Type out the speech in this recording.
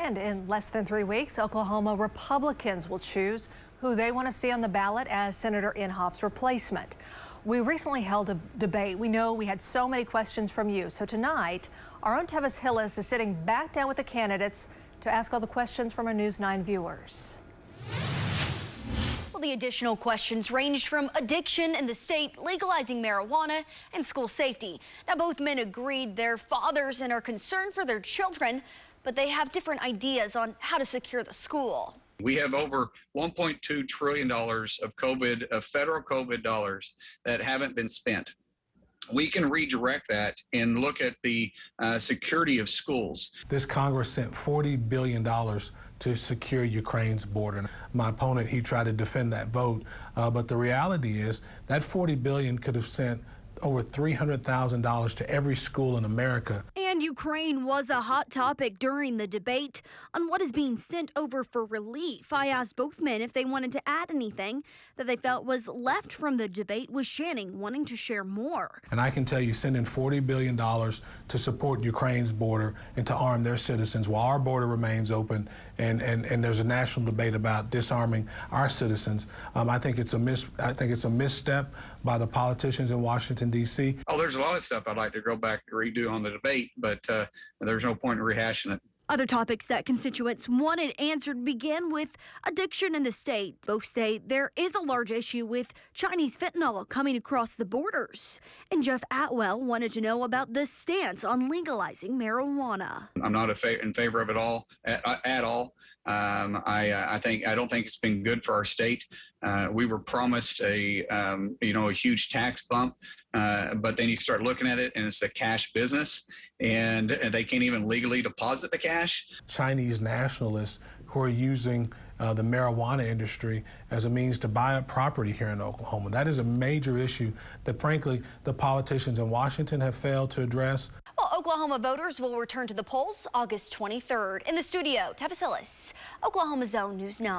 And in less than 3 weeks, Oklahoma Republicans will choose who they want to see on the ballot as Senator Inhofe's replacement. We recently held a debate. We know we had so many questions from you. So tonight, our own Tevis Hillis is sitting back down with the candidates to ask all the questions from our News 9 viewers. Well, the additional questions ranged from addiction in the state, legalizing marijuana, and school safety. Now, both men agreed they're fathers and are concerned for their children, but they have different ideas on how to secure the school. We have over $1.2 trillion of federal COVID dollars that haven't been spent. We can redirect that and look at the security of schools. This Congress sent $40 billion to secure Ukraine's border. My opponent, he tried to defend that vote, but the reality is that $40 billion could have sent over $300,000 to every school in America. And Ukraine was a hot topic during the debate on what is being sent over for relief. I asked both men if they wanted to add anything that they felt was left from the debate, with Shannon wanting to share more. And I can tell you, sending $40 billion to support Ukraine's border and to arm their citizens while our border remains open and there's a national debate about disarming our citizens. I think it's a misstep by the politicians in Washington, D.C. Oh, there's a lot of stuff I'd like to go back and redo on the debate, but there's no point in rehashing it. Other topics that constituents wanted answered began with addiction in the state. Both say there is a large issue with Chinese fentanyl coming across the borders. And Jeff Atwell wanted to know about the stance on legalizing marijuana. I'm not in favor of it all at all. I don't think it's been good for our state. We were promised a huge tax bump, but then you start looking at it and it's a cash business, and they can't even legally deposit the cash. Chinese nationalists who are using the marijuana industry as a means to buy up property here in Oklahoma. That is a major issue that, frankly, the politicians in Washington have failed to address. Well, Oklahoma voters will return to the polls August 23rd. In the studio, Tevis Hillis, Oklahoma's own News 9.